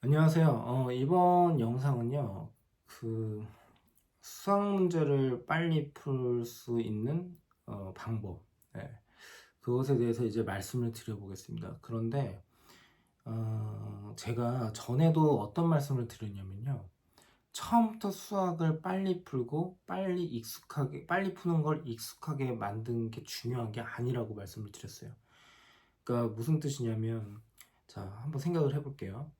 안녕하세요. 이번 영상은요, 그 수학 문제를 빨리 풀 수 있는 방법, 네, 그것에 대해서 이제 말씀을 드려보겠습니다. 그런데 제가 전에도 어떤 말씀을 드렸냐면요, 처음부터 수학을 빨리 풀고 빨리 푸는 걸 익숙하게 만드는 게 중요한 게 아니라고 말씀을 드렸어요. 그러니까 무슨 뜻이냐면, 자, 한번 생각을 해볼게요.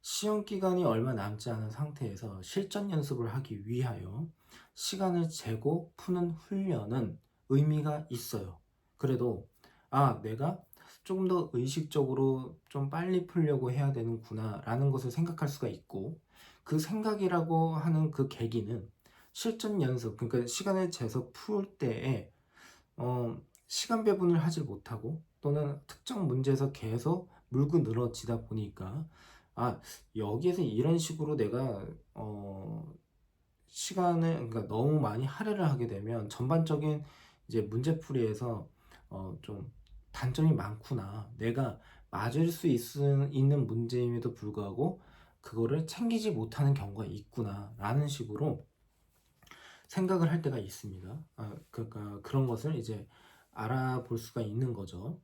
시험 기간이 얼마 남지 않은 상태에서 실전 연습을 하기 위하여 시간을 재고 푸는 훈련은 의미가 있어요. 그래도 내가 조금 더 의식적으로 좀 빨리 풀려고 해야 되는구나 라는 것을 생각할 수가 있고, 그 생각이라고 하는 그 계기는 실전 연습, 그러니까 시간을 재서 풀 때에 시간 배분을 하지 못하고 또는 특정 문제에서 계속 물고 늘어지다 보니까, 아 여기에서 이런 식으로 내가 시간을, 그러니까 너무 많이 할애를 하게 되면 전반적인 이제 문제풀이에서 좀 단점이 많구나, 내가 맞을 수 있는 문제임에도 불구하고 그거를 챙기지 못하는 경우가 있구나 라는 식으로 생각을 할 때가 있습니다. 그러니까 그런 것을 이제 알아볼 수가 있는 거죠.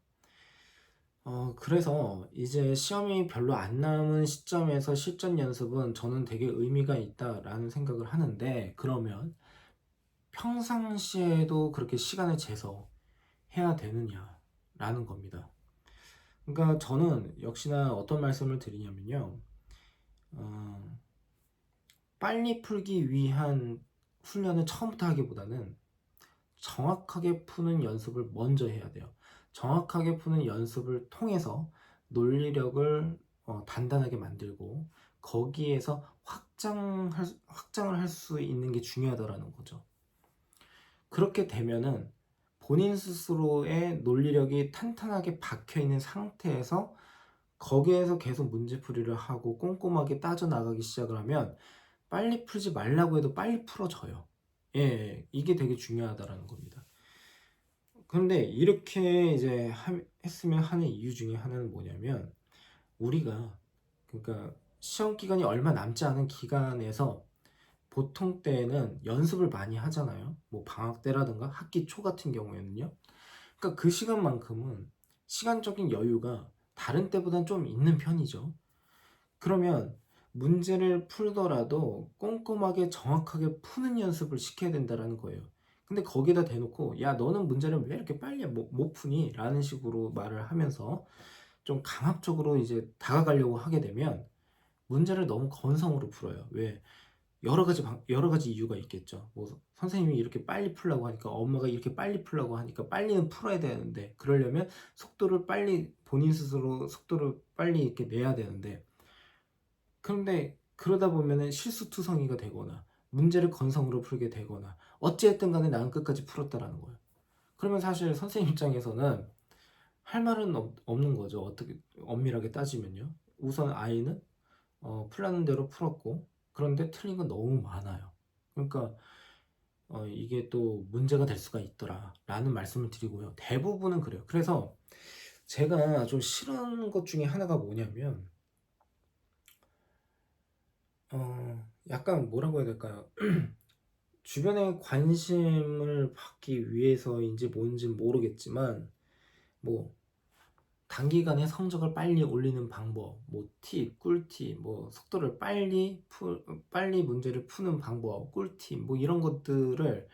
그래서 이제 시험이 별로 안 남은 시점에서 실전 연습은 저는 되게 의미가 있다라는 생각을 하는데, 그러면 평상시에도 그렇게 시간을 재서 해야 되느냐라는 겁니다. 그러니까 저는 역시나 어떤 말씀을 드리냐면요, 어, 빨리 풀기 위한 훈련을 처음부터 하기보다는 정확하게 푸는 연습을 먼저 해야 돼요. 정확하게 푸는 연습을 통해서 논리력을 단단하게 만들고, 거기에서 확장을 할 수 있는 게 중요하다라는 거죠. 그렇게 되면은 본인 스스로의 논리력이 탄탄하게 박혀 있는 상태에서 거기에서 계속 문제풀이를 하고 꼼꼼하게 따져나가기 시작을 하면 빨리 풀지 말라고 해도 빨리 풀어져요. 예, 이게 되게 중요하다라는 겁니다. 근데 이렇게 이제 했으면 하는 이유 중에 하나는 뭐냐면, 우리가, 그러니까 시험 기간이 얼마 남지 않은 기간에서 보통 때에는 연습을 많이 하잖아요. 뭐 방학 때라든가 학기 초 같은 경우에는요. 그러니까 그 시간만큼은 시간적인 여유가 다른 때보단 좀 있는 편이죠. 그러면 문제를 풀더라도 꼼꼼하게 정확하게 푸는 연습을 시켜야 된다라는 거예요. 근데 거기다 대놓고 야 너는 문제를 왜 이렇게 빨리 못 푸니? 라는 식으로 말을 하면서 좀 강압적으로 이제 다가가려고 하게 되면 문제를 너무 건성으로 풀어요. 왜? 여러 가지 이유가 있겠죠. 뭐 선생님이 이렇게 빨리 풀라고 하니까, 엄마가 이렇게 빨리 풀라고 하니까 빨리는 풀어야 되는데, 그러려면 속도를 빨리, 본인 스스로 속도를 빨리 이렇게 내야 되는데, 그런데 그러다 보면은 실수투성이가 되거나 문제를 건성으로 풀게 되거나 어찌했든 간에 나는 끝까지 풀었다라는 거예요. 그러면 사실 선생님 입장에서는 할 말은 없는 거죠. 어떻게 엄밀하게 따지면요. 우선 아이는 풀라는 대로 풀었고, 그런데 틀린 건 너무 많아요. 그러니까 이게 또 문제가 될 수가 있더라 라는 말씀을 드리고요. 대부분은 그래요. 그래서 제가 좀 싫은 것 중에 하나가 뭐냐면, 약간 뭐라고 해야 될까요? 주변의 관심을 받기 위해서인지 뭔지 모르겠지만, 뭐 단기간에 성적을 빨리 올리는 방법, 뭐 팁, 꿀팁, 뭐 속도를 빨리 문제를 푸는 방법, 꿀팁, 뭐 이런 것들을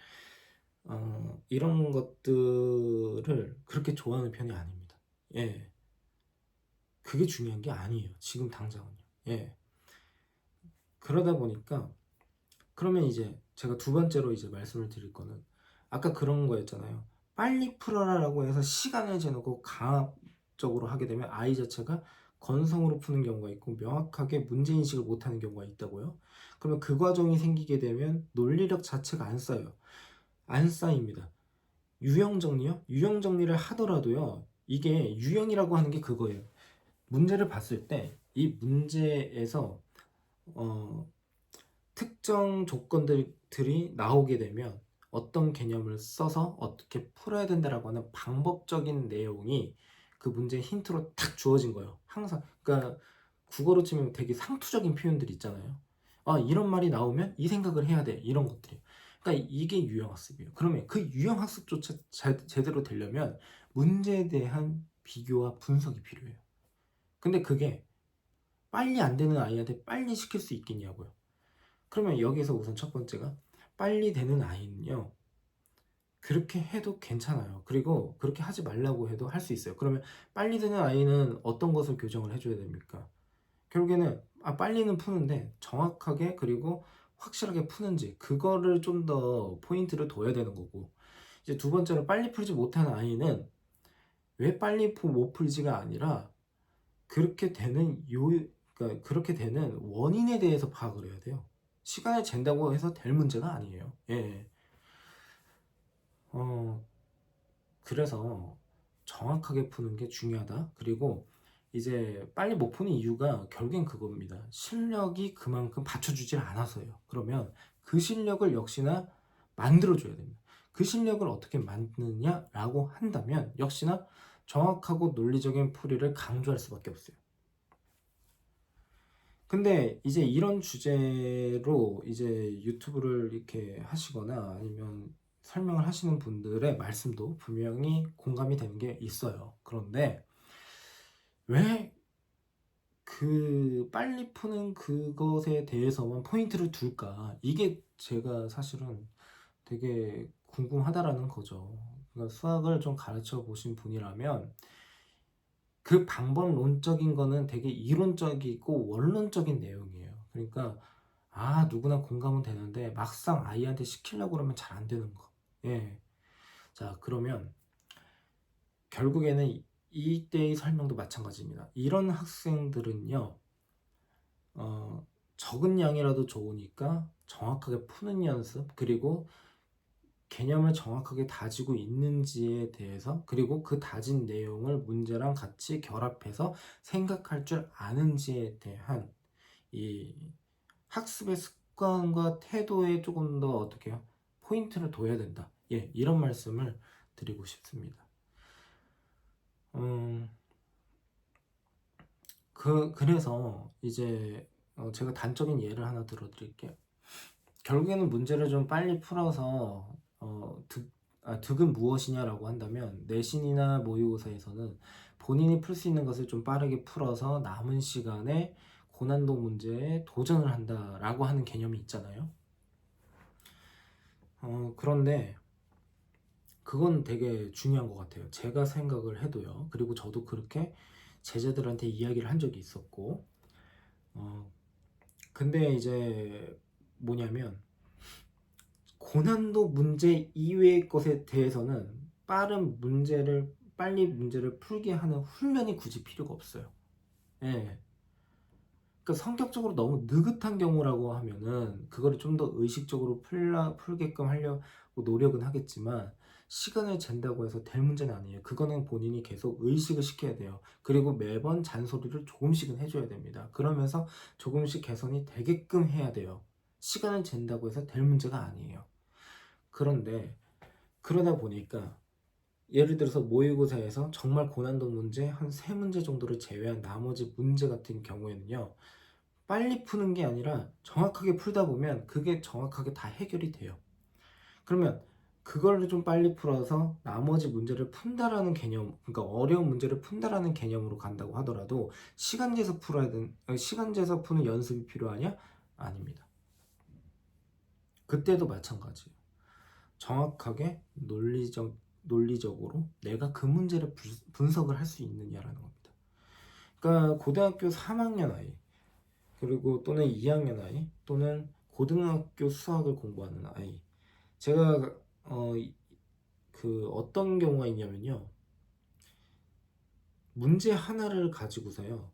그렇게 좋아하는 편이 아닙니다. 예, 그게 중요한 게 아니에요. 지금 당장은요. 예, 그러다 보니까, 그러면 이제 제가 두 번째로 이제 말씀을 드릴 거는, 아까 그런 거였잖아요. 빨리 풀어라라고 해서 시간을 재놓고 강압적으로 하게 되면 아이 자체가 건성으로 푸는 경우가 있고 명확하게 문제인식을 못하는 경우가 있다고요. 그러면 그 과정이 생기게 되면 논리력 자체가 안 쌓여요. 안 쌓입니다. 유형 정리요? 유형 정리를 하더라도요, 이게 유형이라고 하는 게 그거예요. 문제를 봤을 때 이 문제에서 어, 특정 조건들이 나오게 되면 어떤 개념을 써서 어떻게 풀어야 된다라고 하는 방법적인 내용이 그 문제의 힌트로 탁 주어진 거예요. 항상. 그러니까 국어로 치면 되게 상투적인 표현들이 있잖아요. 아, 이런 말이 나오면 이 생각을 해야 돼. 이런 것들이. 그러니까 이게 유형학습이에요. 그러면 그 유형학습조차 제대로 되려면 문제에 대한 비교와 분석이 필요해요. 근데 그게 빨리 안 되는 아이한테 빨리 시킬 수 있겠냐고요. 그러면 여기서 우선 첫 번째가 빨리 되는 아이는요, 그렇게 해도 괜찮아요. 그리고 그렇게 하지 말라고 해도 할 수 있어요. 그러면 빨리 되는 아이는 어떤 것을 교정을 해줘야 됩니까? 결국에는 빨리는 푸는데 정확하게 그리고 확실하게 푸는지 그거를 좀 더 포인트를 둬야 되는 거고, 이제 두 번째로 빨리 풀지 못하는 아이는 왜 빨리 못 풀지가 아니라 그렇게 되는 그러니까 그렇게 되는 원인에 대해서 파악을 해야 돼요. 시간을 잰다고 해서 될 문제가 아니에요. 예. 어, 그래서 정확하게 푸는 게 중요하다. 그리고 이제 빨리 못 푸는 이유가 결국엔 그겁니다. 실력이 그만큼 받쳐주질 않아서요. 그러면 그 실력을 역시나 만들어줘야 됩니다. 그 실력을 어떻게 만드느냐라고 한다면 역시나 정확하고 논리적인 풀이를 강조할 수밖에 없어요. 근데 이제 이런 주제로 이제 유튜브를 이렇게 하시거나 아니면 설명을 하시는 분들의 말씀도 분명히 공감이 되는 게 있어요. 그런데 왜 그 빨리 푸는 그것에 대해서만 포인트를 둘까? 이게 제가 사실은 되게 궁금하다라는 거죠. 그러니까 수학을 좀 가르쳐 보신 분이라면 그 방법론적인 거는 되게 이론적이고 원론적인 내용이에요. 그러니까 누구나 공감은 되는데 막상 아이한테 시키려고 그러면 잘 안 되는 거. 예. 자, 그러면 결국에는 이때의 설명도 마찬가지입니다. 이런 학생들은요, 적은 양이라도 좋으니까 정확하게 푸는 연습, 그리고 개념을 정확하게 다지고 있는지에 대해서, 그리고 그 다진 내용을 문제랑 같이 결합해서 생각할 줄 아는지에 대한 이 학습의 습관과 태도에 조금 더 어떻게 해요? 포인트를 둬야 된다. 예, 이런 말씀을 드리고 싶습니다. 음, 그래서 이제 제가 단적인 예를 하나 들어드릴게요. 결국에는 문제를 좀 빨리 풀어서 득은 무엇이냐라고 한다면 내신이나 모의고사에서는 본인이 풀 수 있는 것을 좀 빠르게 풀어서 남은 시간에 고난도 문제에 도전을 한다라고 하는 개념이 있잖아요. 그런데 그건 되게 중요한 것 같아요. 제가 생각을 해도요. 그리고 저도 그렇게 제자들한테 이야기를 한 적이 있었고, 근데 이제 뭐냐면 고난도 문제 이외의 것에 대해서는 빨리 문제를 풀게 하는 훈련이 굳이 필요가 없어요. 예. 그러니까 성격적으로 너무 느긋한 경우라고 하면은 그거를 좀 더 의식적으로 풀게끔 하려고 노력은 하겠지만 시간을 잰다고 해서 될 문제는 아니에요. 그거는 본인이 계속 의식을 시켜야 돼요. 그리고 매번 잔소리를 조금씩은 해줘야 됩니다. 그러면서 조금씩 개선이 되게끔 해야 돼요. 시간을 잰다고 해서 될 문제가 아니에요. 그런데 그러다 보니까 예를 들어서 모의고사에서 정말 고난도 문제 한 3문제 정도를 제외한 나머지 문제 같은 경우에는요, 빨리 푸는 게 아니라 정확하게 풀다 보면 그게 정확하게 다 해결이 돼요. 그러면 그걸 좀 빨리 풀어서 나머지 문제를 푼다라는 개념, 그러니까 어려운 문제를 푼다라는 개념으로 간다고 하더라도 시간제에서 푸는 연습이 필요하냐? 아닙니다. 그때도 마찬가지예요. 정확하게 논리적으로 내가 그 문제를 분석을 할 수 있느냐라는 겁니다. 그러니까 고등학교 3학년 아이, 그리고 또는 2학년 아이, 또는 고등학교 수학을 공부하는 아이, 제가 어떤 경우가 있냐면요, 문제 하나를 가지고서요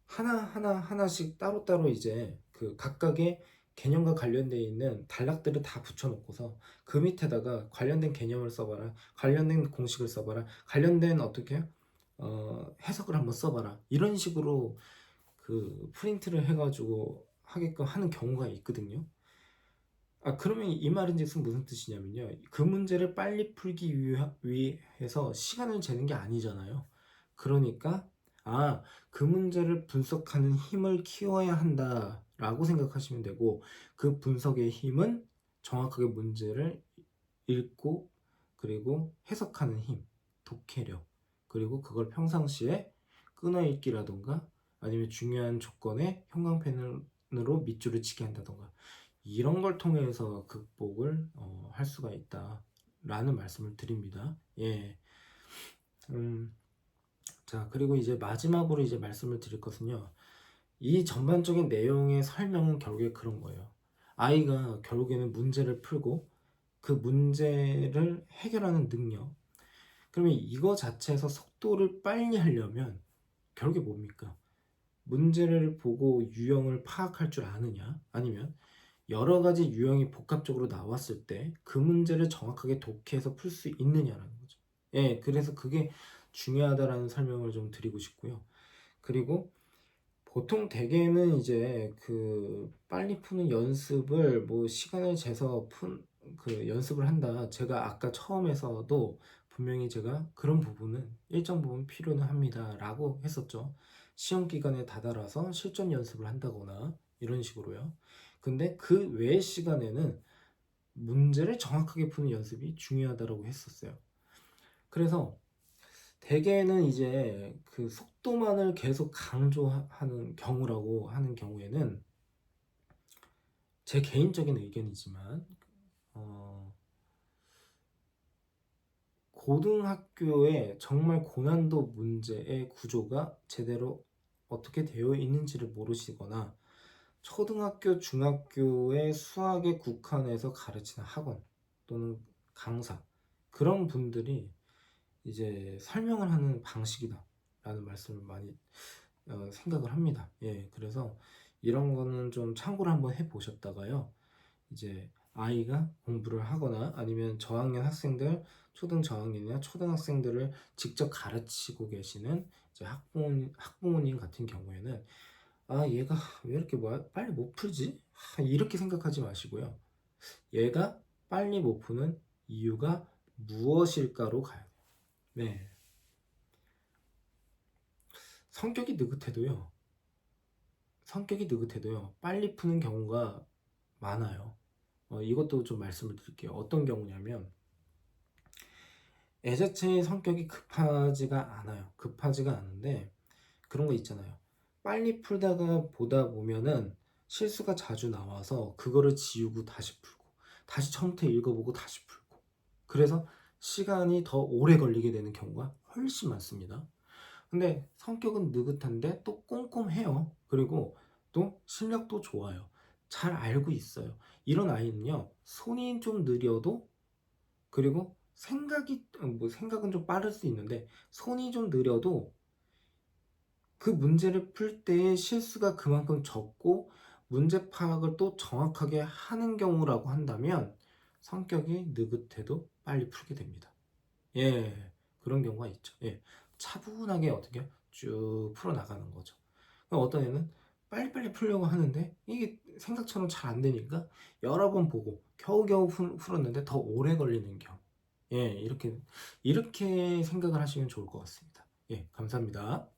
하나씩 따로따로 이제 그 각각의 개념과 관련되어 있는 단락들을 다 붙여놓고서 그 밑에다가 관련된 개념을 써봐라, 관련된 공식을 써봐라, 관련된 어떻게 해석을 한번 써봐라, 이런 식으로 그 프린트를 해가지고 하게끔 하는 경우가 있거든요. 그러면 이 말인즉슨 무슨 뜻이냐면요, 그 문제를 빨리 풀기 위해서 시간을 재는 게 아니잖아요. 그러니까 그 문제를 분석하는 힘을 키워야 한다라고 생각하시면 되고, 그 분석의 힘은 정확하게 문제를 읽고 그리고 해석하는 힘, 독해력, 그리고 그걸 평상시에 끊어읽기라던가 아니면 중요한 조건에 형광펜으로 밑줄을 치게 한다던가 이런 걸 통해서 극복을 할 수가 있다라는 말씀을 드립니다. 예. 자, 그리고 이제 마지막으로 이제 말씀을 드릴 것은요. 이 전반적인 내용의 설명은 결국에 그런 거예요. 아이가 결국에는 문제를 풀고 그 문제를 해결하는 능력. 그러면 이거 자체에서 속도를 빨리 하려면 결국에 뭡니까? 문제를 보고 유형을 파악할 줄 아느냐? 아니면 여러 가지 유형이 복합적으로 나왔을 때 그 문제를 정확하게 독해서 풀 수 있느냐라는 거죠. 예, 그래서 그게 중요하다라는 설명을 좀 드리고 싶고요. 그리고 보통 대개는 이제 그 빨리 푸는 연습을 뭐 시간을 재서 그 연습을 한다. 제가 아까 처음에서도 분명히 제가 그런 부분은 일정 부분 필요는 합니다라고 했었죠. 시험 기간에 다다라서 실전 연습을 한다거나 이런 식으로요. 근데 그 외의 시간에는 문제를 정확하게 푸는 연습이 중요하다고 했었어요. 그래서 대개는 이제 그 속도만을 계속 강조하는 경우라고 하는 경우에는 제 개인적인 의견이지만 고등학교에 정말 고난도 문제의 구조가 제대로 어떻게 되어 있는지를 모르시거나 초등학교, 중학교의 수학에 국한해서 가르치는 학원 또는 강사 그런 분들이 이제 설명을 하는 방식이다라는 말씀을 많이 생각을 합니다. 예, 그래서 이런 거는 좀 참고를 한번 해보셨다가요. 이제 아이가 공부를 하거나 아니면 저학년 학생들, 초등 저학년이나 초등학생들을 직접 가르치고 계시는 이제 학부모님 같은 경우에는 얘가 왜 이렇게 빨리 못 풀지? 이렇게 생각하지 마시고요. 얘가 빨리 못 푸는 이유가 무엇일까로 가야 돼요. 네. 성격이 느긋해도요. 빨리 푸는 경우가 많아요. 이것도 좀 말씀을 드릴게요. 어떤 경우냐면 애 자체의 성격이 급하지가 않아요. 급하지가 않은데 그런 거 있잖아요. 빨리 풀다가 보다 보면은 실수가 자주 나와서 그거를 지우고 다시 풀고 다시 처음부터 읽어보고 다시 풀고 그래서 시간이 더 오래 걸리게 되는 경우가 훨씬 많습니다. 근데 성격은 느긋한데 또 꼼꼼해요. 그리고 또 실력도 좋아요. 잘 알고 있어요. 이런 아이는요, 손이 좀 느려도, 그리고 생각은 좀 빠를 수 있는데, 손이 좀 느려도 그 문제를 풀 때의 실수가 그만큼 적고, 문제 파악을 또 정확하게 하는 경우라고 한다면, 성격이 느긋해도 빨리 풀게 됩니다. 예, 그런 경우가 있죠. 예, 차분하게 어떻게 쭉 풀어나가는 거죠. 어떤 애는 빨리빨리 풀려고 하는데 이게 생각처럼 잘 안 되니까 여러 번 보고 겨우겨우 풀었는데 더 오래 걸리는 경우. 예, 이렇게 생각을 하시면 좋을 것 같습니다. 예, 감사합니다.